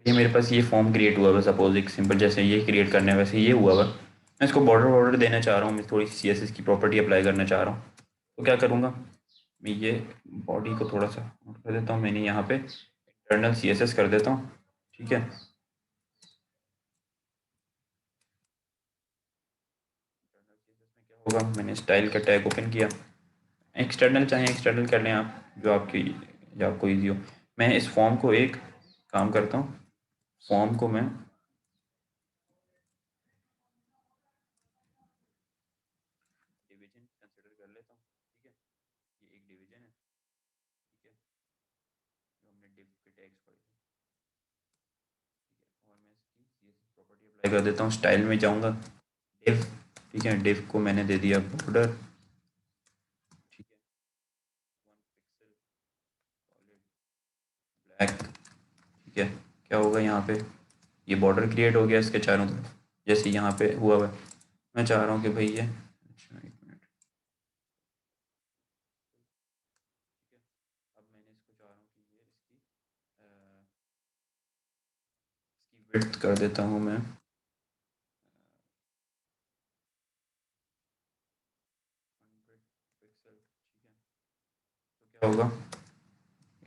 ये मेरे पास ये फॉर्म क्रिएट हुआ हुआ, सपोज एक सिंपल जैसे ये क्रिएट करने है वैसे ये हुआ हुआ, मैं इसको बॉर्डर वॉर्डर देना चाह रहा हूँ, मैं थोड़ी सी CSS की प्रॉपर्टी अप्लाई करना चाह रहा हूँ। तो क्या करूँगा, मैं ये बॉडी को थोड़ा सा कर देता हूँ, मैंने यहाँ पे इंटरनल CSS कर देता हूँ। ठीक है, इंटरनल CSS में क्या होगा, मैंने स्टाइल का टैग ओपन किया। एक्सटर्नल चाहे एक्सटर्नल कर लें आप, जो आपको ईजी हो। मैं इस फॉर्म को एक काम करता हूँ, फॉर्म को मैं डिवीजन कंसिडर कर लेता हूँ। ठीक है, ये एक डिवीजन है। ठीक है, जो हमने डिव के टैग्स पढ़े थे। ठीक है, और मैं इसकी CSS प्रॉपर्टी अप्लाई कर देता हूँ, स्टाइल में जाऊँगा, डिव। ठीक है, डिव को मैंने दे दिया बॉर्डर। ठीक है, 1 पिक्सल सॉलिड ब्लैक। ठीक है, क्या होगा यहाँ पे, ये बॉर्डर क्रिएट हो गया इसके चारों तरफ, जैसे यहाँ पे हुआ हुआ है। मैं चाह रहा हूँ कि भाई ये, अच्छा एक मिनट। ठीक है, अब मैंने इसको चाह रहा हूँ कि ये इसकी विड्थ कर देता हूँ मैं 100 पिक्सल। ठीक है, तो क्या होगा,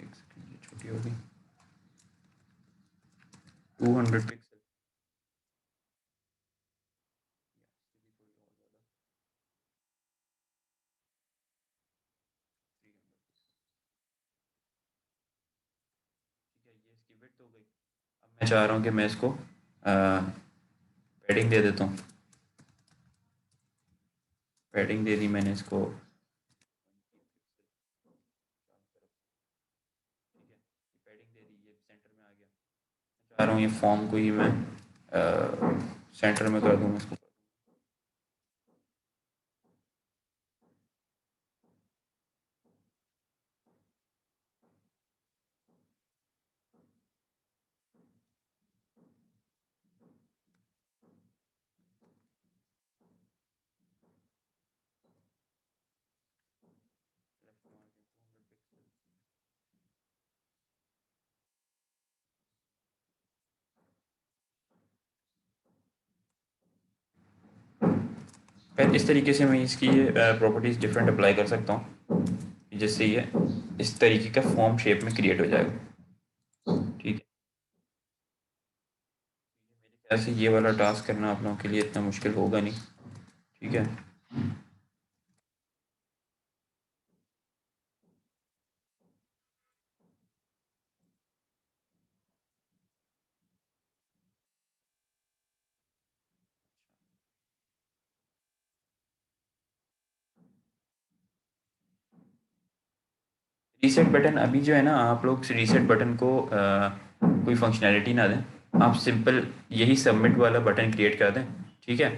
एक सेकंड, ये छोटी होगी, 200 पिक्सल। इससे भी थोड़ी और ज़्यादा, 300 पिक्सल। ठीक है, ये इसकी विड्थ हो गई। अब मैं चाह रहा हूँ कि मैं इसको पैडिंग दे देता हूँ। पैडिंग दे दी मैंने इसको 20 पिक्सल चारों तरफ से। ठीक है, ये पैडिंग दे दी, ये सेंटर में आ गया। मैं चाह रहा हूँ ये फॉर्म को ही मैं सेंटर में कर दूँ, मैं इसको कर दूँ। Left margin 200 pixel. फिर इस तरीके से मैं इसकी प्रॉपर्टीज़ डिफरेंट अप्लाई कर सकता हूँ, जिससे ये इस तरीके का फॉर्म शेप में क्रिएट हो जाएगा। ठीक है, मेरे ख्याल से ये वाला टास्क करना आप लोगों के लिए इतना मुश्किल होगा नहीं। ठीक है, रीसेट बटन अभी जो है ना, आप लोग रीसेट बटन को कोई फंक्शनैलिटी ना दें, आप सिंपल यही सबमिट वाला बटन क्रिएट कर दें। ठीक है,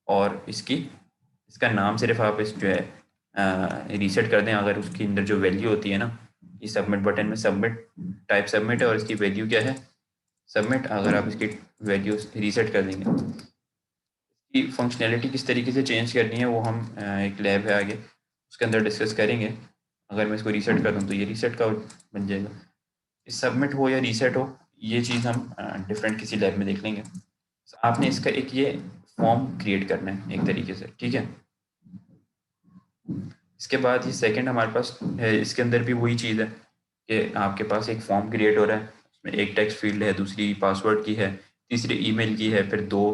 और इसका नाम सिर्फ आप इस जो है रीसेट कर दें, अगर उसके अंदर जो वैल्यू होती है ना, ये सबमिट बटन में सबमिट टाइप सबमिट है और इसकी वैल्यू क्या है, सबमिट। अगर आप इसकी वैल्यू रीसेट कर देंगे, इसकी फंक्शनैलिटी किस तरीके से चेंज करनी है वो हम एक लैब है आगे, उसके अंदर डिस्कस करेंगे। अगर मैं इसको रीसेट कर दूँ तो ये रीसेट का बन जाएगा। सबमिट हो या रीसेट हो, ये चीज़ हम डिफरेंट किसी लैब में देख लेंगे। आपने इसका एक ये फॉर्म क्रिएट करना है एक तरीके से। ठीक है, इसके बाद ये सेकंड हमारे पास है, इसके अंदर भी वही चीज़ है कि आपके पास एक फॉर्म क्रिएट हो रहा है, उसमें एक टेक्स्ट फील्ड है, दूसरी पासवर्ड की है, तीसरी ईमेल की है, फिर दो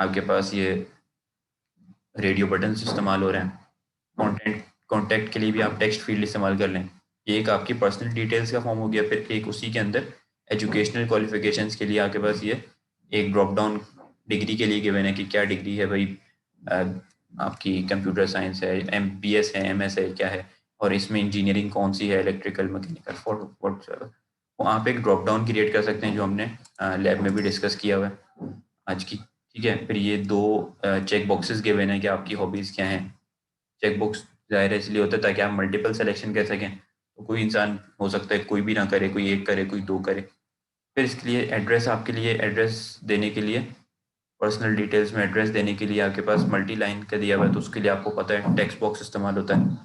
आपके पास ये रेडियो बटन्स इस्तेमाल हो रहे हैं। कॉन्टैक्ट के लिए भी आप टेक्स्ट फील्ड इस्तेमाल कर लें। ये एक आपकी पर्सनल डिटेल्स का फॉर्म हो गया, फिर एक उसी के अंदर एजुकेशनल क्वालिफिकेशंस के लिए आपके पास ये एक ड्रॉप डाउन डिग्री के लिए गिवन है कि क्या डिग्री है भाई, अ, आपकी कंप्यूटर साइंस है, MBS है, MS है, क्या है, और इसमें इंजीनियरिंग कौन सी है, इलेक्ट्रिकल, मैकेनिकल, व्हाटएवर। वो आप एक ड्रॉप डाउन क्रिएट कर सकते हैं, जो हमने लैब में भी डिस्कस किया हुआ है आज की। ठीक है, फिर ये दो चेक बॉक्सेस गिवन है कि आपकी हॉबीज़ क्या हैं। चेक बॉक्स ज़ाहिर है इसलिए होता है ताकि आप मल्टीपल सिलेक्शन कर सकें, तो कोई इंसान हो सकता है कोई भी ना करे, कोई एक करे, कोई दो करे। फिर इसके लिए एड्रेस, आपके लिए एड्रेस देने के लिए, पर्सनल डिटेल्स में एड्रेस देने के लिए आपके पास मल्टी लाइन का दिया हुआ है, तो उसके लिए आपको पता है टेक्स्ट बॉक्स इस्तेमाल होता है।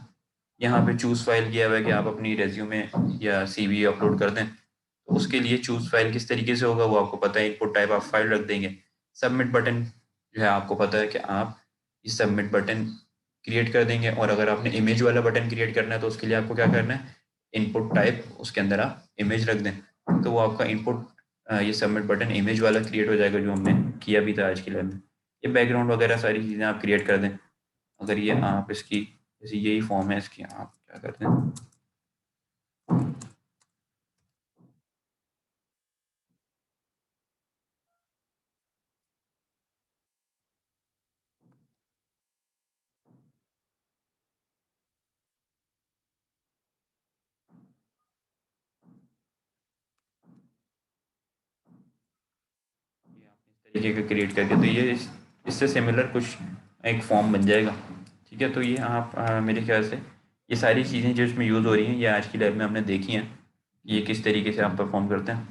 यहाँ पे चूज़ फाइल किया हुआ है कि आप अपनी रेज्यूमे या CV अपलोड कर दें, तो उसके लिए चूज़ फाइल किस तरीके से होगा वो आपको पता है, इनपुट टाइप आप फाइल रख देंगे। सबमिट बटन जो है आपको पता है कि आप ये सबमिट बटन क्रिएट कर देंगे, और अगर आपने इमेज वाला बटन क्रिएट करना है तो उसके लिए आपको क्या करना है, इनपुट टाइप उसके अंदर आप इमेज रख दें, तो वो आपका इनपुट ये सबमिट बटन इमेज वाला क्रिएट हो जाएगा जो हमने किया भी था आज की लैब में। ये बैकग्राउंड वगैरह सारी चीज़ें आप क्रिएट कर दें। अगर ये आप इसकी जैसे यही फॉर्म है इसकी, आप क्या करते हैं, ये आपने इस तरीके का क्रिएट करके तो ये इससे सिमिलर कुछ एक फॉर्म बन जाएगा। ठीक है, तो ये आप मेरे ख्याल से ये सारी चीज़ें जो इसमें यूज़ हो रही हैं ये आज की लैब में हमने देखी हैं, ये किस तरीके से आप परफॉर्म करते हैं।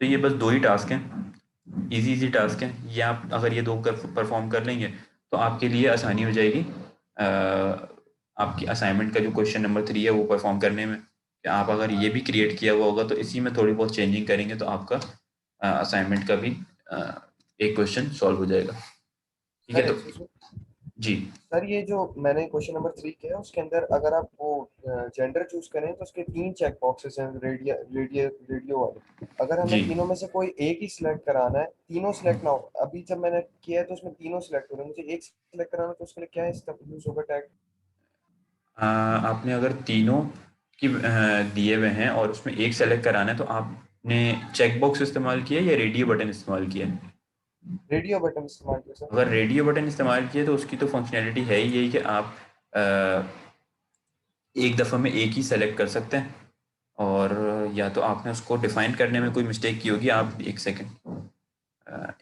तो ये बस 2 ही टास्क हैं, इजी टास्क हैं। ये आप अगर ये 2 कर परफॉर्म कर लेंगे तो आपके लिए आसानी हो जाएगी आपकी असाइनमेंट का जो क्वेश्चन नंबर 3 है वो परफॉर्म करने में। कि आप अगर ये भी क्रिएट किया हुआ होगा तो इसी में थोड़ी बहुत चेंजिंग करेंगे तो आपका असाइनमेंट का भी एक क्वेश्चन सॉल्व हो जाएगा। ठीक है, सर तो एक्सक्यूज मी, जी सर ये जो मैंने क्वेश्चन नंबर 3 किया है उसके अंदर अगर आप वो जेंडर चूज करें तो उसके 3 चेक बॉक्सेस हैं रेडियो वाले। अगर हमें जी तीनों में से कोई एक ही सिलेक्ट कराना है, तीनों सिलेक्ट ना हो, अभी जब मैंने किया है तो उसमें तीनों सिलेक्ट हो रहे हैं, मुझे एक सिलेक्ट कराना है तो उसके लिए क्या है यूज होगा टैग? आपने अगर तीनों की दिए हुए हैं और उसमें एक सेलेक्ट कराना है तो आपने चेक बॉक्स इस्तेमाल किया या रेडियो बटन इस्तेमाल किया है? रेडियो बटन इस्तेमाल किया सर। अगर रेडियो बटन इस्तेमाल किया तो उसकी तो फंक्शनैलिटी है ही यही कि आप अ, एक दफ़ा में एक ही सेलेक्ट कर सकते हैं, और या तो आपने उसको डिफ़ाइन करने में कोई मिस्टेक की होगी। आप एक सेकंड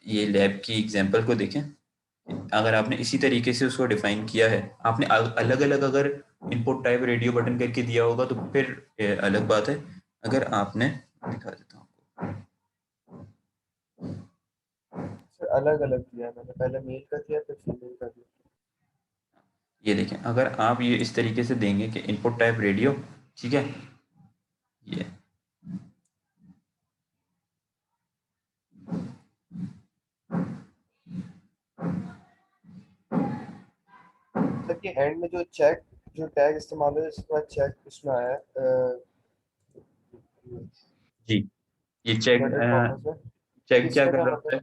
ये लैब की एग्जांपल को देखें। अगर आपने इसी तरीके से उसको डिफ़ाइन किया है, आपने अलग-अलग अगर इनपुट टाइप रेडियो बटन करके दिया होगा तो फिर अलग बात है। अगर आपने दिखा देता हूँ आपको। सर अलग अलग किया है मैंने, पहले मेल का किया फिर फीमेल का किया। ये देखें, अगर आप ये इस तरीके से देंगे कि इनपुट टाइप रेडियो, ठीक है, ये सर ये एंड में जो चेक जो टैग इस्तेमाल है इसके बाद चेक इसमें आया है जी ये चेक इन्वर्टेड कॉमर्स में, चेक क्या इसका कर क्या रहा होता मतलब? है,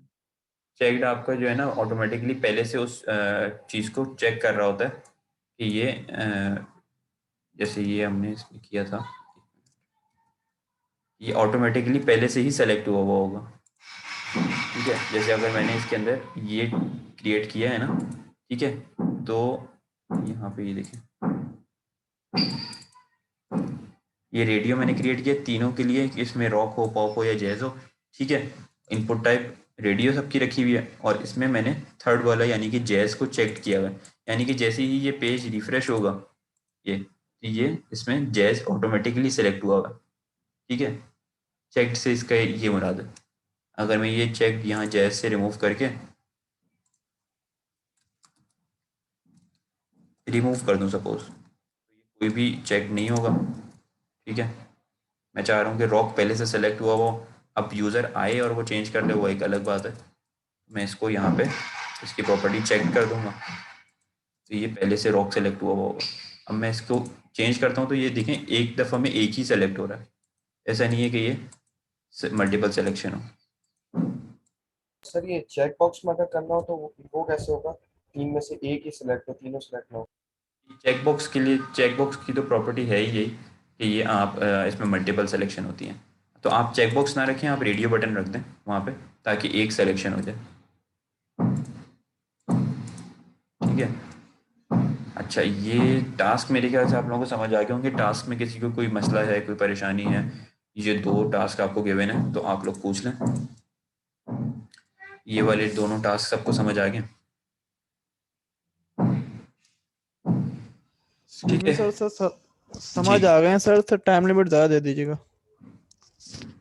चेक्ड आपका जो है ना ऑटोमेटिकली पहले से उस चीज़ को चेक कर रहा होता है कि ये जैसे ये हमने इसमें किया था, ये ऑटोमेटिकली पहले से ही सेलेक्ट हुआ हुआ होगा। ठीक है, जैसे अगर मैंने इसके अंदर ये क्रिएट किया है ना, ठीक है, तो यहाँ पे ये देखें, ये रेडियो मैंने क्रिएट किया तीनों के लिए कि इसमें रॉक हो, पॉप हो या जैज हो। ठीक है, इनपुट टाइप रेडियो सबकी रखी हुई है, और इसमें मैंने थर्ड वाला यानी कि जैज को चेक किया हुआ है। यानी कि जैसे ही ये पेज रिफ्रेश होगा ये इसमें जैज ऑटोमेटिकली सेलेक्ट हुआ होगा। ठीक है, चेक्ड से इसका ये मुराद है। अगर मैं ये चेक यहाँ जैज से रिमूव करके रिमूव कर दूँ सपोज, कोई भी चेक नहीं होगा। ठीक है, मैं चाह रहा हूँ कि रॉक पहले से सेलेक्ट हुआ हो, अब यूज़र आए और वो चेंज कर ले वो एक अलग बात है। मैं इसको यहाँ पे इसकी प्रॉपर्टी चेक कर दूंगा, तो ये पहले से रॉक सेलेक्ट हुआ होगा। अब मैं इसको चेंज करता हूँ तो ये देखें एक दफ़ा में एक ही सेलेक्ट हो रहा है, ऐसा नहीं है कि ये मल्टीपल सिलेक्शन हो। सर ये चेक बॉक्स में अगर करना हो तो वो कैसे होगा? तीन में से एक ही सिलेक्ट हो, तीनों सिलेक्ट ना हो। चेक बॉक्स के लिए चेक बॉक्स की तो प्रॉपर्टी है ही यही कि ये आप इसमें मल्टीपल सिलेक्शन होती हैं। तो आप चेक बॉक्स ना रखें, आप रेडियो बटन रख दें वहाँ पे, ताकि एक सिलेक्शन हो जाए। ठीक है, अच्छा ये टास्क मेरे ख्याल से आप लोगों को समझ आ गए होंगे। टास्क में किसी को कोई मसला है, कोई परेशानी है, ये 2 टास्क आपको गिवन है तो आप लोग पूछ लें। ये वाले दोनों टास्क सबको समझ आ गए? एक्सक्यूज ठीक मी है सर, जी। समझ आ गए हैं सर। टाइम लिमिट ज़्यादा दे दीजिएगा।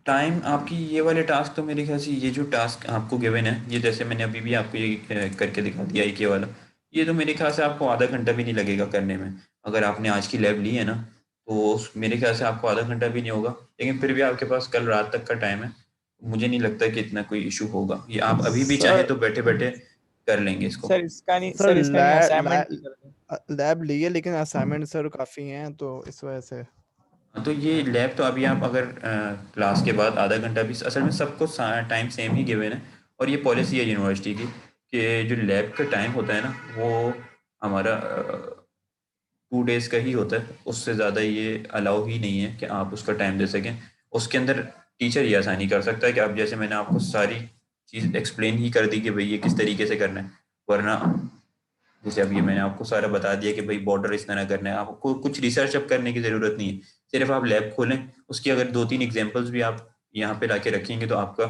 टाइम आपकी ये वाले टास्क तो मेरे ख्याल से ये जो टास्क आपको गिवन है, ये जैसे मैंने अभी भी आपको ये करके दिखा दिया एक ये वाला, ये तो मेरे ख्याल से आपको आधा घंटा भी नहीं लगेगा करने में। अगर आपने आज की लैब ली है ना तो मेरे ख्याल से आपको आधा घंटा भी नहीं होगा, लेकिन फिर भी आपके पास कल रात तक का टाइम है। मुझे नहीं लगता कि इतना कोई इशू होगा, ये आप अभी भी चाहें सर तो बैठे बैठे कर लेंगे इसको। सर इसका नहीं असाइनमेंट भी कर दें। लैब लिए लेकिन असाइनमेंट सर काफी हैं तो इस वजह से। तो ये लैब तो अभी आप अगर क्लास के बाद आधा घंटा भी, असल में सबको टाइम सेम ही गिवन है, और ये पॉलिसी है यूनिवर्सिटी की कि जो लैब का टाइम होता है ना वो हमारा 2 डेज़ का ही होता है, उससे ज़्यादा ये अलाउ ही नहीं है कि आप उसका टाइम दे सकें। उसके अंदर टीचर ये आसानी कर सकता है कि अब जैसे मैंने आपको सारी चीज़ एक्सप्लेन ही कर दी कि भाई ये किस तरीके से करना है, वरना जैसे अब ये मैंने आपको सारा बता दिया कि भाई बॉर्डर इस तरह करना है, आपको कुछ रिसर्च अब करने की ज़रूरत नहीं है। सिर्फ आप लैब खोलें, उसकी अगर 2-3 एग्जांपल्स भी आप यहाँ पे लाके रखेंगे तो आपका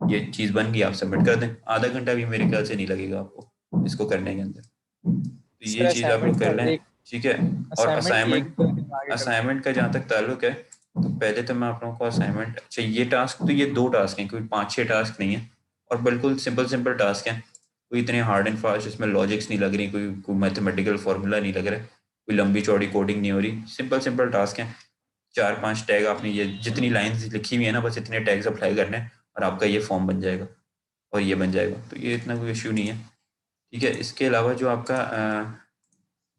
ये चीज़ बन गई, आप सबमिट कर दें। आधा घंटा भी मेरे ख्याल से नहीं लगेगा आपको इसको करने के अंदर। तो ये सर चीज़ आप लोग असाइनमेंट कर का लें, एक ठीक है। और असाइनमेंट की एक असाइनमेंट, दो दिन आगे कर दें। असाइनमेंट का जहाँ तक ताल्लुक है, तो पहले तो मैं आप लोगों को असाइनमेंट, अच्छा ये टास्क तो ये 2 टास्क हैं, कोई 5-6 टास्क नहीं है, और बिल्कुल सिंपल सिंपल टास्क हैं। कोई इतने हार्ड एंड फास्ट इसमें लॉजिक्स नहीं लग रही, कोई मैथमेटिकल फार्मूला नहीं लग रहा है, कोई लंबी चौड़ी कोडिंग नहीं हो रही, सिंपल सिंपल टास्क हैं। 4-5 टैग आपने, ये जितनी लाइन्स लिखी हुई है ना, बस इतने टैग्स अप्लाई करने हैं और आपका ये फॉर्म बन जाएगा और ये बन जाएगा। तो ये इतना कोई इश्यू नहीं है, ठीक है। इसके अलावा जो आपका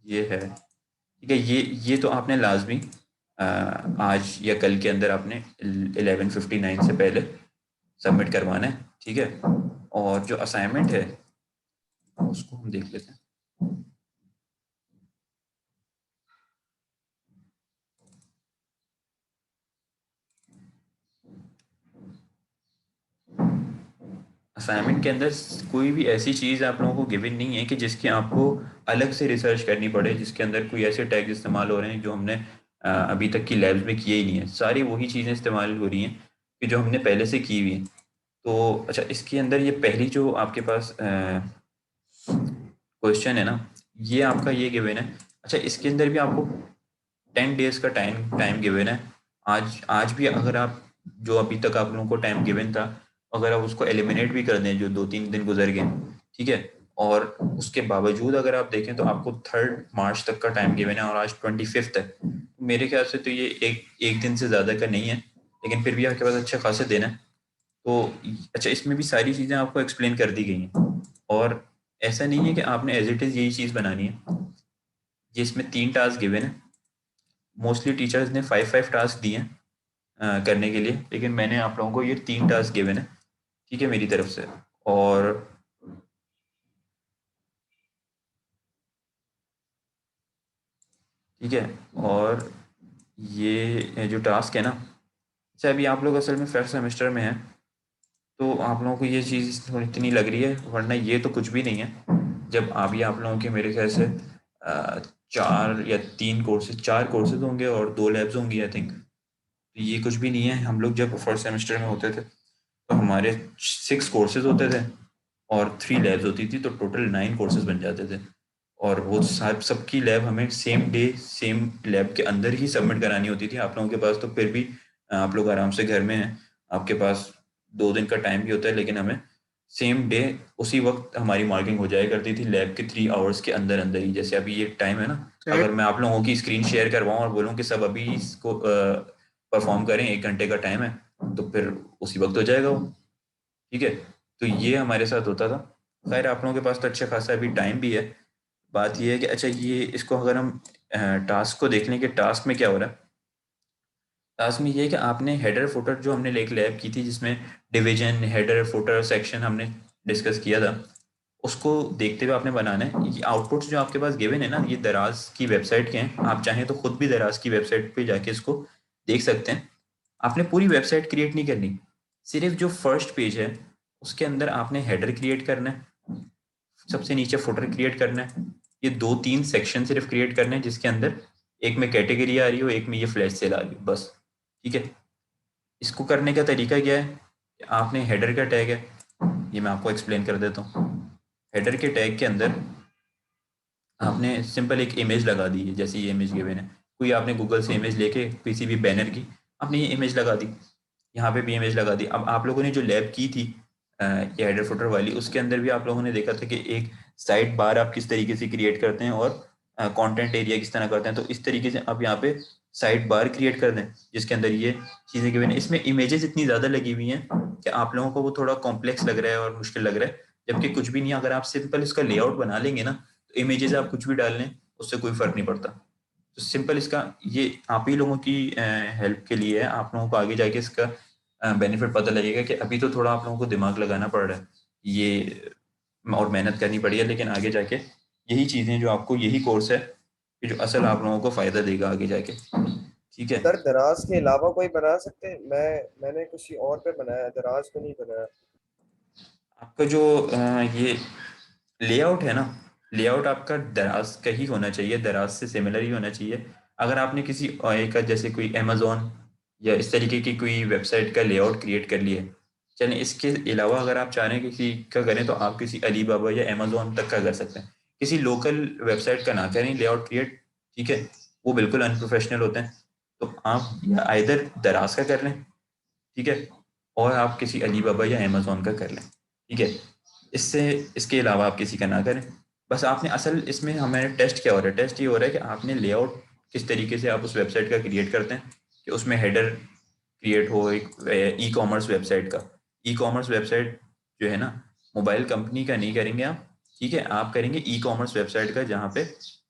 ये है, ठीक है, ये तो आपने लाजमी आज या कल के अंदर आपने 11:59 से पहले सबमिट करवाना है, ठीक है। और जो असाइनमेंट है उसको हम देख लेते हैं। असाइनमेंट के अंदर कोई भी ऐसी चीज़ आप लोगों को गिवन नहीं है कि जिसकी आपको अलग से रिसर्च करनी पड़े, जिसके अंदर कोई ऐसे टैग्स इस्तेमाल हो रहे हैं जो हमने अभी तक की लैब्स में किए ही नहीं है। सारी वही चीज़ें इस्तेमाल हो रही हैं कि जो हमने पहले से की हुई हैं। तो अच्छा, इसके अंदर ये पहली जो आपके पास क्वेश्चन है ना, ये आपका ये गिवन है। अच्छा, इसके अंदर भी आपको 10 डेज़ का टाइम गिवन है। आज भी अगर आप, जो अभी तक आप लोगों को टाइम गिवन था, अगर आप उसको एलिमिनेट भी कर दें जो 2-3 दिन गुजर गए, ठीक है, और उसके बावजूद अगर आप देखें तो आपको 3 मार्च तक का टाइम गिवन है और आज 25 है। मेरे ख्याल से तो ये एक दिन से ज़्यादा का नहीं है, लेकिन फिर भी आपके पास अच्छा खासा दिन है। तो अच्छा, इसमें भी सारी चीज़ें आपको एक्सप्लेन कर दी गई हैं, और ऐसा नहीं है कि आपने एज इट इज़ यही चीज़ बनानी है। ये इसमें 3 टास्क गिवन है। मोस्टली टीचर्स ने 5-5 टास्क दिए हैं करने के लिए, लेकिन मैंने आप लोगों को ये 3 टास्क गिवन है, ठीक है, मेरी तरफ से। और ठीक है, और ये जो टास्क है ना, अच्छा अभी आप लोग असल में फर्स्ट सेमेस्टर में हैं, तो आप लोगों को ये चीज़ थोड़ी इतनी लग रही है, वरना ये तो कुछ भी नहीं है। जब अभी आप लोगों के मेरे ख्याल से 4 या 3 कोर्सेज, 4 कोर्सेज होंगे और 2 लैब्स होंगी आई थिंक। तो ये कुछ भी नहीं है। हम लोग जब फर्स्ट सेमेस्टर में होते थे तो हमारे 6 कोर्सेज होते थे और 3 लैब्स होती थी, तो टोटल 9 कोर्सेज बन जाते थे। और वो सबकी लैब हमें सेम डे सेम लैब के अंदर ही सबमिट करानी होती थी। आप लोगों के पास तो फिर भी आप लोग आराम से घर में हैं, आपके पास 2 दिन का टाइम भी होता है, लेकिन हमें सेम डे उसी वक्त हमारी मार्किंग हो जाया करती थी लैब के 3 आवर्स के अंदर अंदर ही। जैसे अभी ये टाइम है ना, अगर मैं आप लोगों की स्क्रीन शेयर करवाऊँ और बोलूँ कि सब अभी इसको परफॉर्म करें, 1 घंटे का टाइम है, तो फिर उसी वक्त हो जाएगा वो, ठीक है। तो ये हमारे साथ होता था। खैर आप लोगों के पास तो अच्छा खासा अभी टाइम भी है। बात ये है कि अच्छा, ये इसको अगर हम टास्क को देख लें कि टास्क में क्या हो रहा है। टास्क में ये है कि आपने हेडर फुटर, जो हमने एक लैब की थी जिसमें डिवीजन, हेडर, फुटर, सेक्शन हमने डिस्कस किया था, उसको देखते हुए आपने बनाना है। ये आउटपुट्स जो आपके पास गिवन है ना, ये दराज की वेबसाइट के हैं। आप चाहें तो खुद भी दराज की वेबसाइट पे जाके इसको देख सकते हैं। आपने पूरी वेबसाइट क्रिएट नहीं करनी, सिर्फ जो फर्स्ट पेज है उसके अंदर आपने हेडर क्रिएट करना है, सबसे नीचे फुटर क्रिएट करना है, ये 2-3 सेक्शन सिर्फ क्रिएट करने हैं, जिसके अंदर एक में कैटेगरी आ रही हो, एक में ये फ्लैश सेल आ रही हो, बस, ठीक है। इसको करने का तरीका क्या है, आपने हेडर का टैग है, ये मैं आपको एक्सप्लेन कर देता हूँ। हेडर के टैग के अंदर आपने सिंपल एक इमेज लगा दी है, जैसे ये इमेज गिवन है, कोई आपने गूगल से इमेज लेके किसी भी बैनर की आपने ये इमेज लगा दी, यहाँ पे भी इमेज लगा दी। अब आप लोगों ने जो लैब की थी ये हेडर फुटर वाली, उसके अंदर भी आप लोगों ने देखा था कि एक साइड बार आप किस तरीके से क्रिएट करते हैं और कंटेंट एरिया किस तरह करते हैं। तो इस तरीके से अब यहाँ पे साइड बार क्रिएट कर दें जिसके अंदर ये चीज़ें गिवन है। इसमें इमेजेस इतनी ज़्यादा लगी हुई हैं कि आप लोगों को वो थोड़ा कॉम्प्लेक्स लग रहा है और मुश्किल लग रहा है, जबकि कुछ भी नहीं। अगर आप सिंपल इसका लेआउट बना लेंगे ना, तो इमेजेस आप कुछ भी डाल लें उससे कोई फ़र्क नहीं पड़ता। तो सिंपल इसका ये आप ही लोगों की हेल्प के लिए है, आप लोगों को आगे जाके इसका बेनिफिट पता लगेगा कि अभी तो थोड़ा आप लोगों को दिमाग लगाना पड़ रहा है ये और मेहनत करनी पड़ी है, लेकिन आगे जाके यही चीज़ें जो आपको, यही कोर्स है कि जो असल आप लोगों को फ़ायदा देगा आगे जाके। ठीक है, सर दराज के अलावा कोई बना सकते हैं? मैंने किसी और पे बनाया, दराज पे नहीं बनाया। आपका जो ये लेआउट है ना, लेआउट आपका दराज का ही होना चाहिए, दराज से सिमिलर ही होना चाहिए। अगर आपने किसी एक का जैसे कोई अमेज़ॉन या इस तरीके की कोई वेबसाइट का लेआउट क्रिएट कर लिया है, चलें इसके अलावा अगर आप चाह रहे हैं किसी का करें तो आप किसी अली बाबा या अमेज़ॉन तक का कर सकते हैं। किसी लोकल वेबसाइट का ना करें लेआउट क्रिएट, ठीक है, वो बिल्कुल अनप्रोफेशनल होते हैं। तो आप या आइदर दराज का कर लें, ठीक है, और आप किसी अली बाबा या अमेज़ॉन का कर लें, ठीक है। इससे इसके अलावा आप किसी का ना करें। बस आपने असल इसमें हमारे टेस्ट क्या हो रहा है, टेस्ट ये हो रहा है कि आपने लेआउट किस तरीके से आप उस वेबसाइट का क्रिएट करते हैं कि उसमें हेडर क्रिएट हो एक ई कॉमर्स वेबसाइट का। ई कॉमर्स वेबसाइट जो है ना, मोबाइल कंपनी का नहीं करेंगे आप, ठीक है, आप करेंगे ई कॉमर्स वेबसाइट का जहाँ पे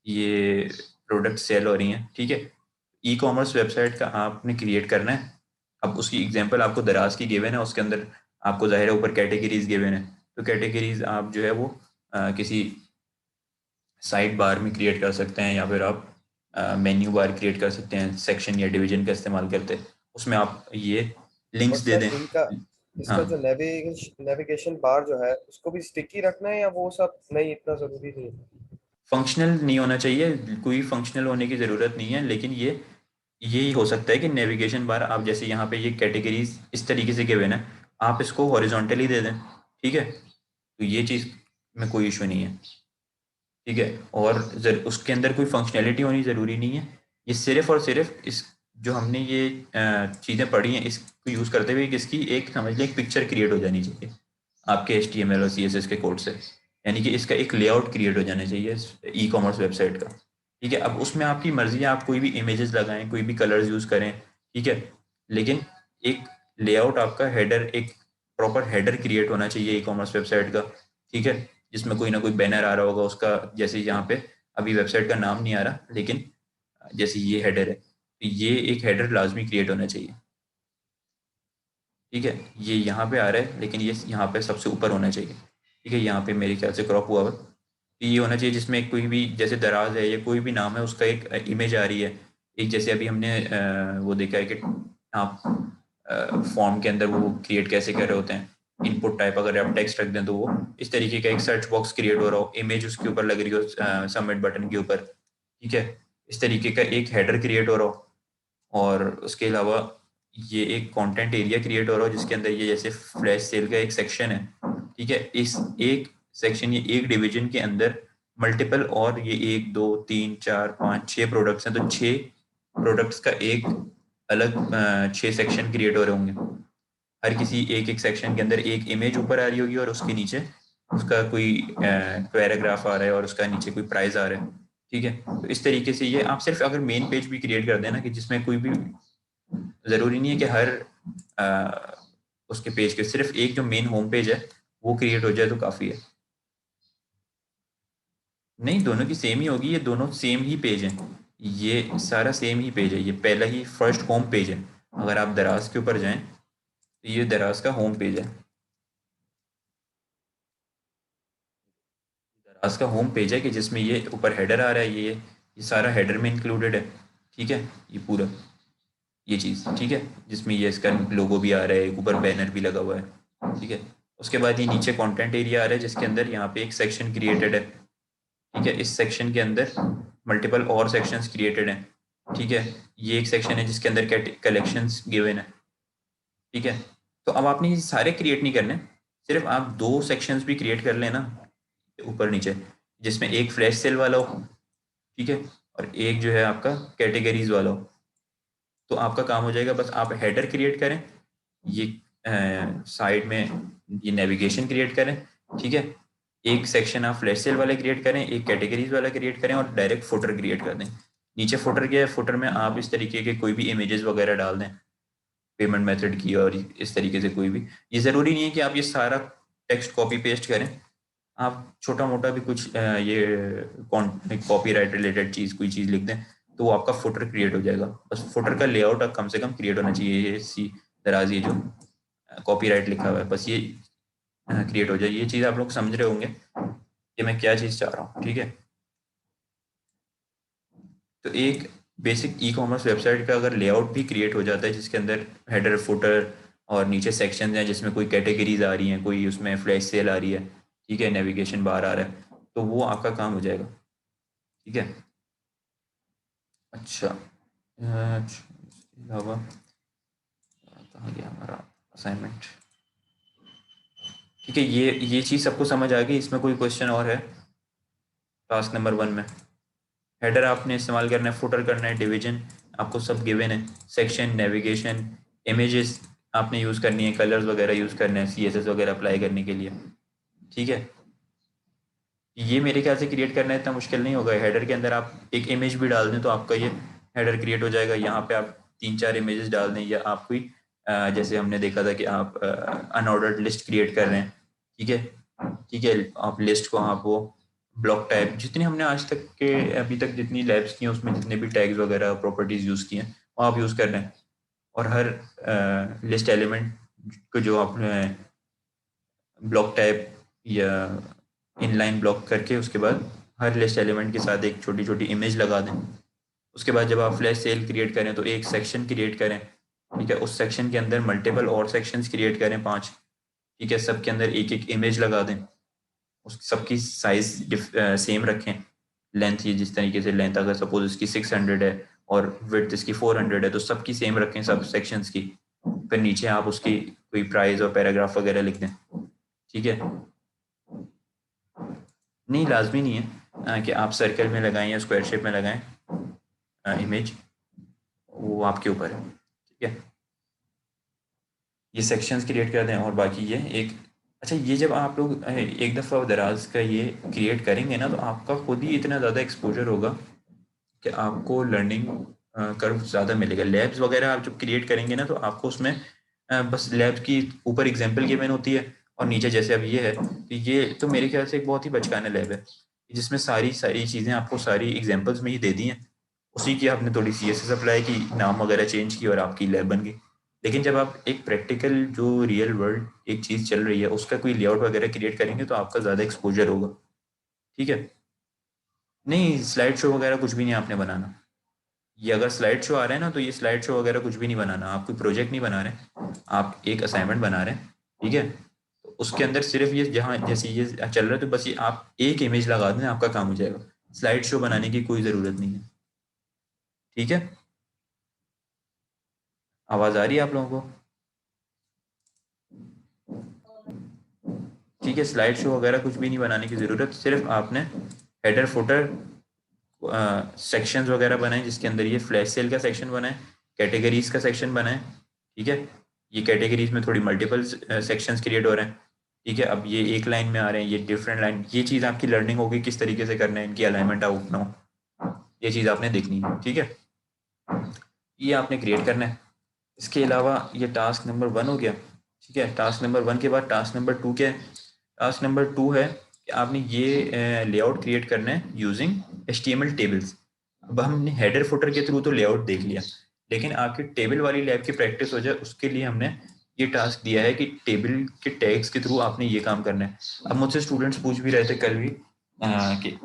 ये प्रोडक्ट सेल हो रही हैं, ठीक है। ई कॉमर्स वेबसाइट का आपने क्रिएट करना है। अब उसकी एग्जांपल आपको दराज की गिवन है, उसके अंदर आपको ज़ाहिर है ऊपर कैटेगरीज गिवन है, तो कैटेगरीज आप जो है वो किसी साइड बार में क्रिएट कर सकते हैं या फिर आप मेन्यू बार क्रिएट कर सकते हैं, सेक्शन या डिवीजन का इस्तेमाल करते हैं, उसमें आप ये और लिंक्स दे सर दें। इनका हाँ, इसका जो नेविगेशन बार जो है उसको भी स्टिकी रखना है, या वो सब नहीं, इतना जरूरी नहीं है? फंक्शनल नहीं होना चाहिए, कोई फंक्शनल होने की ज़रूरत नहीं है, लेकिन ये हो सकता है कि नेविगेशन बार आप जैसे यहाँ पे ये कैटेगरीज इस तरीके से गिवन है, आप इसको हॉरिजॉन्टली दे दें, ठीक है, तो ये चीज़ में कोई इशू नहीं है, ठीक है। और उसके अंदर कोई फंक्शनैलिटी होनी ज़रूरी नहीं है, ये सिर्फ और सिर्फ इस जो हमने ये चीज़ें पढ़ी हैं इसको यूज़ करते हुए इसकी एक समझ लें एक पिक्चर क्रिएट हो जानी चाहिए आपके HTML और CSS के कोड से, यानी कि इसका एक लेआउट क्रिएट हो जाना चाहिए ई कॉमर्स वेबसाइट का, ठीक है। अब उसमें आपकी मर्जी है, आप कोई भी इमेजेस लगाएं, कोई भी कलर्स यूज़ करें, ठीक है, लेकिन एक लेआउट आपका हेडर, एक प्रॉपर हेडर क्रिएट होना चाहिए ई कॉमर्स वेबसाइट का, ठीक है, जिसमें कोई ना कोई बैनर आ रहा होगा उसका, जैसे यहाँ पे अभी वेबसाइट का नाम नहीं आ रहा, लेकिन जैसे ये हेडर है, तो ये एक हेडर लाजमी क्रिएट होना चाहिए, ठीक है। ये यहाँ पे आ रहा है लेकिन ये यहाँ पे सबसे ऊपर होना चाहिए, ठीक है, यहाँ पे मेरे ख्याल से क्रॉप हुआ हुआ, तो ये होना चाहिए जिसमें कोई भी जैसे दराज है या कोई भी नाम है उसका एक इमेज आ रही है, एक जैसे अभी हमने वो देखा है कि आप फॉर्म के अंदर वो क्रिएट कैसे कर रहे होते हैं, इनपुट टाइप अगर आप टेक्स्ट रख दें तो वो इस तरीके का एक सर्च बॉक्स क्रिएट हो रहा हो, इमेज उसके ऊपर लग रही हो सबमिट बटन के ऊपर, ठीक है, इस तरीके का एक हेडर क्रिएट हो रहा हो। और उसके अलावा ये एक कंटेंट एरिया क्रिएट हो रहा हो जिसके अंदर ये जैसे फ्लैश सेल का एक सेक्शन है, ठीक है, इस एक सेक्शन ये एक डिवीजन के अंदर मल्टीपल और ये 1 2 3 4 5 6 प्रोडक्ट्स हैं, तो 6 प्रोडक्ट्स का एक अलग 6 सेक्शन क्रिएट हो रहे होंगे। हर किसी एक एक सेक्शन के अंदर एक इमेज ऊपर आ रही होगी और उसके नीचे उसका कोई पैराग्राफ आ रहा है और उसका नीचे कोई प्राइस आ रहा है, ठीक है। तो इस तरीके से ये आप सिर्फ अगर मेन पेज भी क्रिएट कर देना कि जिसमें कोई भी ज़रूरी नहीं है कि हर उसके पेज के सिर्फ एक जो मेन होम पेज है वो क्रिएट हो जाए तो काफ़ी है। नहीं, दोनों की सेम ही होगी, ये दोनों सेम ही पेज हैं, ये सारा सेम ही पेज है, ये पहला ही फर्स्ट होम पेज है। अगर आप दराज के ऊपर जाएं तो ये दराज का होम पेज है, दराज का होम पेज है कि जिसमें ये ऊपर हेडर आ रहा है, ये सारा हेडर में इंक्लूडेड है, ठीक है, ये पूरा ये चीज़, ठीक है, जिसमें ये इसका लोगो भी आ रहा है, ऊपर बैनर भी लगा हुआ है, ठीक है। उसके बाद ये नीचे कंटेंट एरिया आ रहा है जिसके अंदर यहाँ पे एक सेक्शन क्रिएटेड है, ठीक है, इस सेक्शन के अंदर मल्टीपल और सेक्शंस क्रिएटेड हैं, ठीक है, ये एक सेक्शन है जिसके अंदर कलेक्शंस गिवन है, ठीक है। तो अब आपने ये सारे क्रिएट नहीं करने, सिर्फ आप 2 सेक्शंस भी क्रिएट कर लेना ऊपर नीचे, जिसमें एक फ्लैश सेल वाला हो, ठीक है, और एक जो है आपका कैटेगरीज वाला हो, तो आपका काम हो जाएगा। बस आप हेडर क्रिएट करें, ये साइड में ये नेविगेशन क्रिएट करें, ठीक है, एक सेक्शन आप फ्लैश सेल वाले क्रिएट करें, एक कैटेगरीज वाला क्रिएट करें और डायरेक्ट फुटर क्रिएट कर दें। नीचे फुटर क्या है, फुटर में आप इस तरीके के कोई भी इमेजेस वगैरह डाल दें पेमेंट मेथड की, और इस तरीके से कोई भी, ये ज़रूरी नहीं है कि आप ये सारा टेक्स्ट कॉपी पेस्ट करें, आप छोटा मोटा भी कुछ ये कॉपीराइट रिलेटेड चीज़ कोई चीज़ लिख दें तो वो आपका फुटर क्रिएट हो जाएगा। बस फुटर का लेआउट कम से कम क्रिएट होना चाहिए, ये सी दराज ये जो कॉपीराइट लिखा हुआ है बस ये क्रिएट हो जाए। ये चीज़ आप लोग समझ रहे होंगे कि मैं क्या चीज़ चाह रहा हूँ, ठीक है। तो एक बेसिक ई कॉमर्स वेबसाइट का अगर लेआउट भी क्रिएट हो जाता है जिसके अंदर हेडर फुटर और नीचे सेक्शन हैं जिसमें कोई कैटेगरीज आ रही हैं, कोई उसमें फ्लैश सेल आ रही है, ठीक है, नेविगेशन बार आ रहा है, तो वो आपका काम हो जाएगा, ठीक है। अच्छा इसके अलावा कहाँ गया हमारा असाइनमेंट, ठीक है। ये चीज़ सबको समझ आ गई? इसमें कोई क्वेश्चन और है? टास्क नंबर 1 में हेडर आपने इस्तेमाल करना है, फुटर करना है, डिवीजन आपको सब गिवन है, सेक्शन, नेविगेशन, इमेजेस आपने यूज़ करनी है, कलर्स वगैरह यूज़ करने हैं, CSS वगैरह अप्लाई करने के लिए, ठीक है। ये मेरे ख्याल से क्रिएट करना इतना मुश्किल नहीं होगा। हेडर के अंदर आप एक इमेज भी डाल दें तो आपका ये हेडर क्रिएट हो जाएगा। यहाँ पे आप 3-4 इमेजेस डाल दें, या आप कोई जैसे हमने देखा था कि आप अनऑर्डर्ड लिस्ट क्रिएट कर रहे हैं, ठीक है, ठीक है, आप लिस्ट को आप वो ब्लॉक टाइप, जितनी हमने आज तक के अभी तक जितनी लैब्स की हैं उसमें जितने भी टैग्स वगैरह प्रॉपर्टीज़ यूज़ की हैं वो आप यूज़ कर रहे हैं, और हर लिस्ट एलिमेंट को जो आपने ब्लॉक टाइप या इनलाइन ब्लॉक करके उसके बाद हर लिस्ट एलिमेंट के साथ एक छोटी छोटी इमेज लगा दें। उसके बाद जब आप फ्लैश सेल क्रिएट करें तो एक सेक्शन क्रिएट करें, ठीक है, उस सेक्शन के अंदर मल्टीपल और सेक्शंस क्रिएट करें 5, ठीक है, सबके अंदर एक एक इमेज लगा दें, उस सबकी साइज सेम रखें, लेंथ ये जिस तरीके से लेंथ अगर सपोज इसकी 600 है और विड्थ इसकी 400 है तो सबकी सेम रखें सब सेक्शंस की। फिर नीचे आप उसकी कोई प्राइस और पैराग्राफ वगैरह लिख दें, ठीक है। नहीं लाजमी नहीं है कि आप सर्कल में लगाएं या स्क्वायर शेप में लगाएं इमेज, वो आपके ऊपर है, ठीक है। ये सेक्शंस क्रिएट कर दें और बाकी ये एक, अच्छा ये जब आप लोग एक दफ़ा दराज का ये क्रिएट करेंगे ना तो आपका खुद ही इतना ज़्यादा एक्सपोजर होगा कि आपको लर्निंग कर्व ज़्यादा मिलेगा। लैब्स वगैरह आप जब क्रिएट करेंगे ना तो आपको उसमें बस लैब्स की ऊपर एग्जाम्पल गिवन होती है और नीचे जैसे अब ये है, तो ये तो मेरे ख्याल से एक बहुत ही बचकाना लैब है जिसमें सारी सारी चीज़ें आपको सारी एग्जाम्पल्स में ही दे दी हैं, उसी की आपने थोड़ी CSS अप्लाई की, नाम वगैरह चेंज की और आपकी लैब बन गई। लेकिन जब आप एक प्रैक्टिकल जो रियल वर्ल्ड एक चीज़ चल रही है उसका कोई लेआउट वगैरह क्रिएट करेंगे तो आपका ज़्यादा एक्सपोजर होगा, ठीक है। नहीं स्लाइड शो वगैरह कुछ भी नहीं आपने बनाना। ये अगर स्लाइड शो आ रहा है ना तो ये स्लाइड शो वगैरह कुछ भी नहीं बनाना, आप कोई प्रोजेक्ट नहीं बना रहे, आप एक असाइनमेंट बना रहे हैं, ठीक है। तो उसके अंदर सिर्फ ये जहाँ जैसे ये चल रहा है तो बस ये आप एक इमेज लगा दें आपका काम हो जाएगा, स्लाइड शो बनाने की कोई ज़रूरत नहीं है, ठीक है। आवाज़ आ रही है आप लोगों को? ठीक है, स्लाइड शो वगैरह कुछ भी नहीं बनाने की ज़रूरत, सिर्फ आपने हेडर फुटर सेक्शंस वगैरह बनाए जिसके अंदर ये फ्लैश सेल का सेक्शन बनाए, कैटेगरीज का सेक्शन बनाए, ठीक है। ये कैटेगरीज में थोड़ी मल्टीपल सेक्शंस क्रिएट हो रहे हैं, ठीक है। अब ये एक लाइन में आ रहे हैं, ये डिफरेंट लाइन, ये चीज़ आपकी लर्निंग होगी किस तरीके से करना है, इनकी अलाइनमेंट आउट ना हो, ये चीज़ आपने देखनी है, ठीक है। ये आपने क्रिएट करना है। इसके अलावा ये टास्क नंबर 1 हो गया, ठीक है। टास्क नंबर 1 के बाद टास्क नंबर 2 क्या है? टास्क नंबर 2 है कि आपने ये लेआउट क्रिएट करना है यूजिंग HTML टेबल्स। अब हमने हेडर फुटर के थ्रू तो लेआउट देख लिया, लेकिन आपकी टेबल वाली लैब की प्रैक्टिस हो जाए उसके लिए हमने ये टास्क दिया है कि टेबल के टैग्स के थ्रू आपने ये काम करना है। अब मुझसे स्टूडेंट्स पूछ भी रहे थे कल भी कि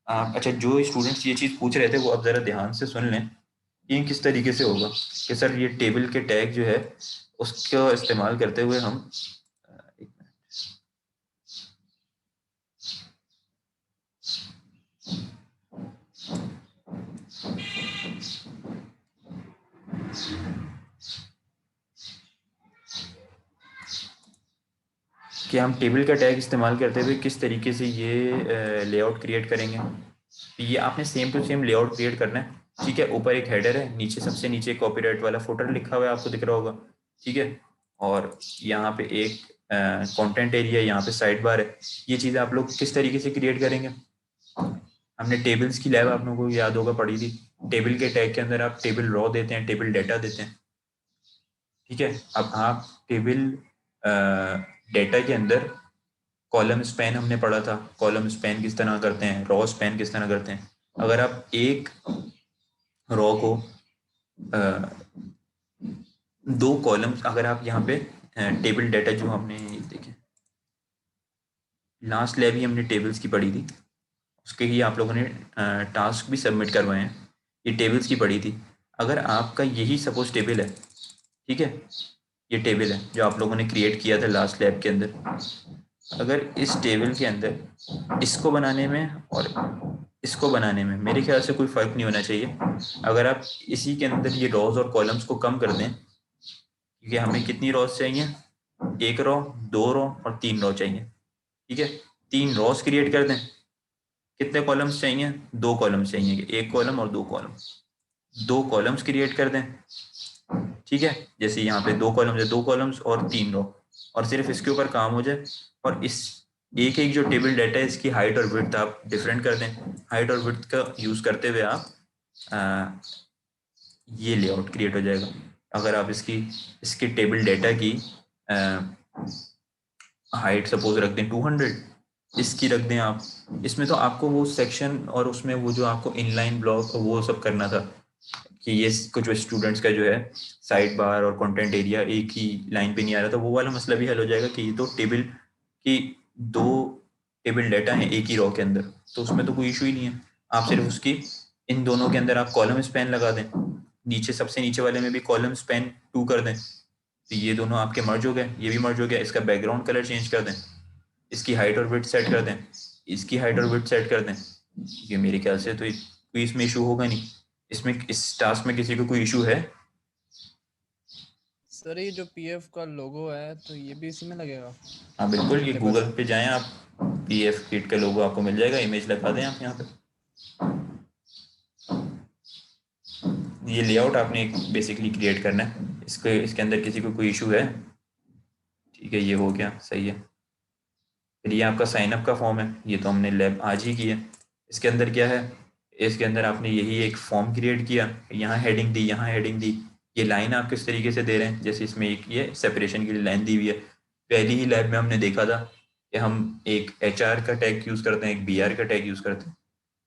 अच्छा जो स्टूडेंट्स ये चीज़ पूछ रहे थे वो अब ज़रा ध्यान से सुन लें ये किस तरीके से होगा कि सर ये टेबल के टैग जो है उसका इस्तेमाल करते हुए हम एक मिनट, कि हम टेबल का टैग इस्तेमाल करते हुए किस तरीके से ये लेआउट क्रिएट करेंगे। तो ये आपने same to same layout create करना है, ठीक है। ऊपर एक हेडर है, नीचे सबसे नीचे कॉपीराइट वाला फुटर लिखा हुआ है आपको दिख रहा होगा, ठीक है। और यहाँ पे एक कंटेंट एरिया, यहाँ पे साइड बार है। ये चीज़ आप लोग किस तरीके से क्रिएट करेंगे? हमने टेबल्स की लैब आप लोगों को याद होगा पढ़ी थी। टेबल के टैग के अंदर आप टेबल रॉ देते हैं, टेबल डेटा देते हैं, ठीक है। अब आप टेबल डेटा के अंदर कॉलम स्पैन हमने पढ़ा था, कॉलम स्पैन किस तरह करते हैं, रॉ स्पैन किस तरह करते हैं। अगर आप एक रॉ को दो कॉलम्स, अगर आप यहाँ पे टेबल डेटा जो हमने देखें लास्ट लैब ही हमने टेबल्स की पढ़ी थी, उसके ही आप लोगों ने टास्क भी सबमिट करवाए हैं, ये टेबल्स की पढ़ी थी। अगर आपका यही सपोज टेबल है, ठीक है, ये टेबल है जो आप लोगों ने क्रिएट किया था लास्ट लैब के अंदर, अगर इस टेबल के अंदर इसको बनाने में और इसको बनाने में मेरे ख्याल से कोई फ़र्क नहीं होना चाहिए। अगर आप इसी के अंदर ये रॉज और कॉलम्स को कम कर दें, क्योंकि हमें कितनी रॉज चाहिए, एक रॉ, दो रॉ और तीन रॉ चाहिए, ठीक है। तीन रॉज क्रिएट कर दें, कितने कॉलम्स चाहिए, दो कॉलम्स चाहिए, एक कॉलम और दो कॉलम, दो कॉलम्स क्रिएट कर दें, ठीक है। जैसे यहाँ पे दो कॉलम्स है, दो कॉलम्स और तीन रो, और सिर्फ इसके ऊपर काम हो जाए। और इस एक एक जो टेबल डाटा है इसकी हाइट और विड्थ आप डिफरेंट कर दें। हाइट और विड्थ का यूज़ करते हुए आप ये लेआउट क्रिएट हो जाएगा। अगर आप इसके टेबल डाटा की हाइट सपोज रख दें 200, इसकी रख दें आप, इसमें तो आपको वो सेक्शन और उसमें वो जो आपको इनलाइन ब्लॉक वो सब करना था कि ये कुछ स्टूडेंट्स का जो है साइड बार और कंटेंट एरिया एक ही लाइन पे नहीं आ रहा था, वो वाला मसला भी हल हो जाएगा कि ये तो टेबल की दो टेबल डाटा है एक ही रॉ के अंदर, तो उसमें तो कोई इशू ही नहीं है। आप सिर्फ उसकी इन दोनों के अंदर आप कॉलम स्पैन लगा दें, नीचे सबसे नीचे वाले में भी कॉलम स्पैन 2 कर दें, तो ये दोनों आपके मर्ज हो गए, ये भी मर्ज हो गया। इसका बैकग्राउंड कलर चेंज कर दें, इसकी हाइट और विड्थ सेट कर दें, इसकी हाइट और विड्थ सेट कर दें। ये मेरे ख्याल से तो कोई इसमें इशू होगा नहीं। इसमें इस टास्क में किसी को कोई इशू है? सर ये जो पीएफ का लोगो है तो ये भी इसी में लगेगा? हाँ बिल्कुल, ये अपने गूगल पास पे जाएं आप, पीएफ किट का लोगो आपको मिल जाएगा, इमेज लगा दें आप यहाँ पे। ये लेआउट आपने बेसिकली क्रिएट करना है, इसके अंदर किसी को कोई इशू है? ठीक है, ये हो गया, सही है। फिर ये आपका साइन अप का फॉर्म है, ये तो हमने लैब आज ही की है। इसके अंदर क्या है, इसके अंदर आपने यही एक फॉर्म क्रिएट किया, यहाँ हेडिंग दी, यहाँ हेडिंग दी। ये लाइन आप किस तरीके से दे रहे हैं, जैसे इसमें एक ये सेपरेशन की लाइन दी हुई है। पहली ही लैब में हमने देखा था कि हम एक HR का टैग यूज़ करते हैं, एक BR का टैग यूज़ करते हैं।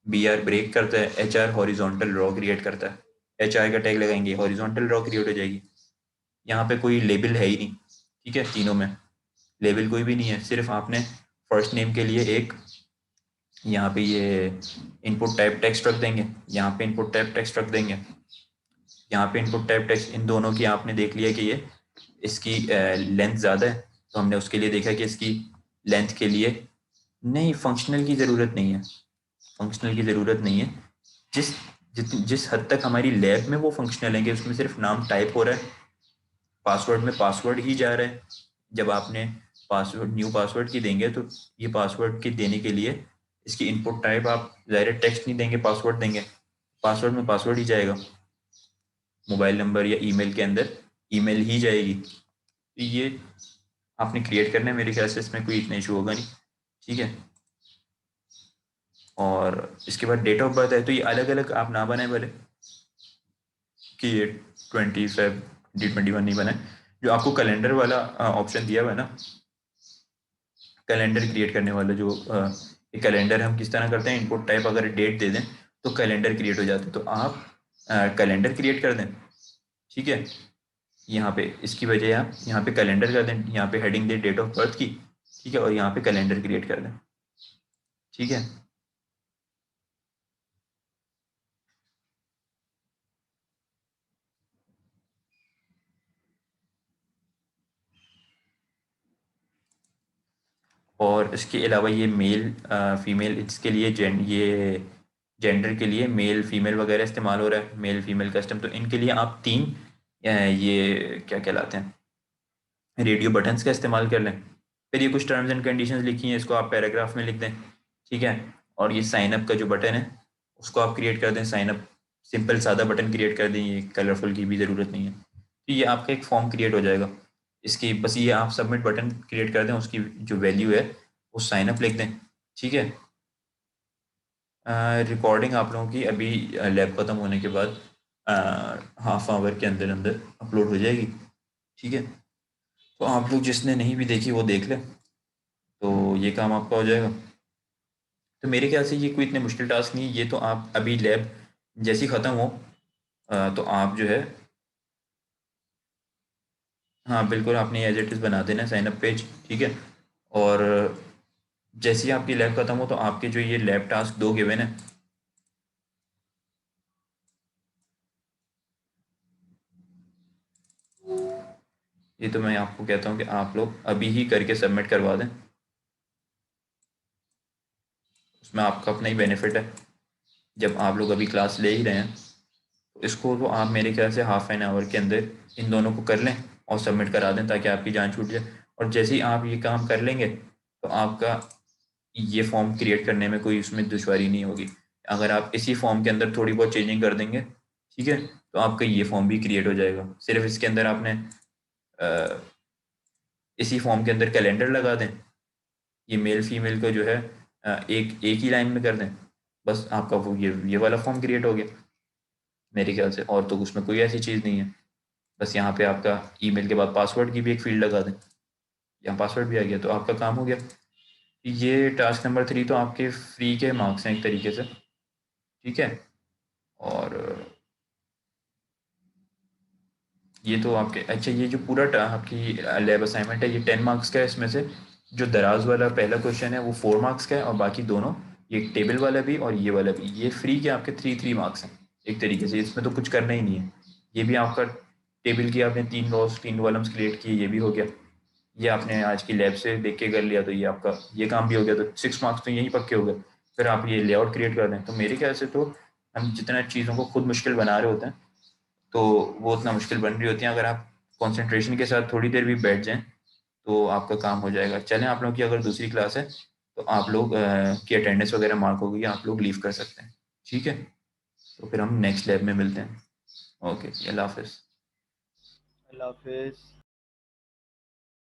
BR ब्रेक करता है, HR हॉरिजॉन्टल रॉ क्रिएट करता है। HR का टैग लगाएंगे, हॉरिजॉन्टल रॉ क्रिएट हो जाएगी। यहाँ पे कोई लेबल है ही नहीं, ठीक है, तीनों में लेबल कोई भी नहीं है। सिर्फ आपने फर्स्ट नेम के लिए एक यहाँ पे ये इनपुट टाइप टेक्स्ट रख देंगे, यहाँ पे इनपुट टाइप टेक्स्ट रख देंगे, यहाँ पे इनपुट टाइप टेक्स्ट। इन दोनों की आपने देख लिया कि ये इसकी लेंथ ज़्यादा है, तो हमने उसके लिए देखा कि इसकी लेंथ के लिए नहीं, फंक्शनल की ज़रूरत नहीं है, फंक्शनल की ज़रूरत नहीं है। जिस हद तक हमारी लैब में वो फंक्शनल है कि उसमें सिर्फ नाम टाइप हो रहा है, पासवर्ड में पासवर्ड ही जा रहा है। जब आपने पासवर्ड न्यू पासवर्ड की देंगे तो ये पासवर्ड की देने के लिए इसकी इनपुट टाइप आप ज़ाहिर टेक्स्ट नहीं देंगे, पासवर्ड देंगे, पासवर्ड में पासवर्ड ही जाएगा। मोबाइल नंबर या ईमेल के अंदर ईमेल ही जाएगी। तो ये आपने क्रिएट करना है, मेरे ख्याल से इसमें कोई इतना इशू होगा नहीं, ठीक है। और इसके बाद डेट ऑफ बर्थ है, तो ये अलग अलग आप ना बनाए बोले कि ये 20 Feb 2021 नहीं बनाए। जो आपको कैलेंडर वाला ऑप्शन दिया हुआ है ना, कैलेंडर क्रिएट करने वाला जो कैलेंडर हम किस तरह करते हैं, इनपुट टाइप अगर डेट दे दें तो कैलेंडर क्रिएट हो जाता है। तो आप कैलेंडर क्रिएट कर दें, ठीक है। यहाँ पे इसकी बजाय आप यहाँ पे कैलेंडर कर दें, यहाँ पे हेडिंग दें डेट ऑफ बर्थ की, ठीक है, और यहाँ पे कैलेंडर क्रिएट कर दें, ठीक है। और इसके अलावा ये मेल फीमेल, इसके लिए ये जेंडर के लिए मेल फीमेल वगैरह इस्तेमाल हो रहा है, मेल फीमेल कस्टम। तो इनके लिए आप तीन ये क्या कहलाते हैं, रेडियो बटन्स का इस्तेमाल कर लें। फिर ये कुछ टर्म्स एंड कंडीशंस लिखी हैं, इसको आप पैराग्राफ में लिख दें, ठीक है। और ये साइन अप का जो बटन है उसको आप क्रिएट कर दें, साइन अप सिंपल सादा बटन क्रिएट कर दें, ये कलरफुल की भी ज़रूरत नहीं है। तो ये आपका एक फॉर्म क्रिएट हो जाएगा। इसकी बस ये आप सबमिट बटन क्रिएट कर दें, उसकी जो वैल्यू है वो साइन अप लिख दें, ठीक है। रिकॉर्डिंग आप लोगों की अभी लैब ख़त्म होने के बाद हाफ आवर के अंदर अंदर अपलोड हो जाएगी, ठीक है। तो आप लोग जिसने नहीं भी देखी वो देख ले, तो ये काम आपका हो जाएगा। तो मेरे ख्याल से ये कोई इतने मुश्किल टास्क नहीं है, ये तो आप अभी लैब जैसी ख़त्म हो तो आप जो है, हाँ बिल्कुल आपने एज इट इज़ बना देना साइन अप पेज, ठीक है। और जैसे ही आपकी लैब ख़त्म हो तो आपके जो ये लैब टास्क दो गिवन है, ये तो मैं आपको कहता हूँ कि आप लोग अभी ही करके सबमिट करवा दें, उसमें आपका अपना ही बेनिफिट है। जब आप लोग अभी क्लास ले ही रहे हैं तो इसको तो आप मेरे ख्याल से हाफ एन आवर के अंदर इन दोनों को कर लें और सबमिट करा दें, ताकि आपकी जान छूट जाए। और जैसे ही आप ये काम कर लेंगे तो आपका ये फॉर्म क्रिएट करने में कोई उसमें दुश्वारी नहीं होगी। अगर आप इसी फॉर्म के अंदर थोड़ी बहुत चेंजिंग कर देंगे, ठीक है, तो आपका ये फॉर्म भी क्रिएट हो जाएगा। सिर्फ इसके अंदर आपने इसी फॉर्म के अंदर कैलेंडर लगा दें, ये मेल फीमेल को जो है एक एक ही लाइन में कर दें, बस आपका वो ये वाला फॉर्म क्रिएट हो गया मेरे ख्याल से। और तो उसमें कोई ऐसी चीज़ नहीं है, बस यहाँ पे आपका ईमेल के बाद पासवर्ड की भी एक फील्ड लगा दें, यहाँ पासवर्ड भी आ गया तो आपका काम हो गया। ये टास्क नंबर 3 तो आपके फ्री के मार्क्स हैं एक तरीके से, ठीक है। और ये तो आपके, अच्छा ये जो पूरा आपकी लैब असाइनमेंट है ये 10 मार्क्स का है। इसमें से जो दराज वाला पहला क्वेश्चन है वो 4 मार्क्स का है, और बाकी दोनों, ये टेबल वाला भी और ये वाला भी, ये फ्री के आपके 3 मार्क्स हैं एक तरीके से। इसमें तो कुछ करना ही नहीं है। ये भी आपका टेबल की आपने 3 रॉस 3 कॉलम्स क्रिएट किए, ये भी हो गया। ये आपने आज की लैब से देख के कर लिया तो ये आपका ये काम भी हो गया, तो 6 मार्क्स तो यहीं पक्के हो गए। फिर आप ये लेआउट क्रिएट कर दें, तो मेरे ख्याल से तो हम जितना चीज़ों को खुद मुश्किल बना रहे होते हैं तो वो उतना मुश्किल बन रही होती है। अगर आप कंसंट्रेशन के साथ थोड़ी देर भी बैठ जाएं तो आपका काम हो जाएगा। चलें, आप लोगों की अगर दूसरी क्लास है तो आप लोग की अटेंडेंस वगैरह मार्क हो गई, आप लोग लीव कर सकते हैं, ठीक है। तो फिर हम नेक्स्ट लैब में मिलते हैं। ओके, अल्लाह हाफिज़। अल्लाह हाफिज।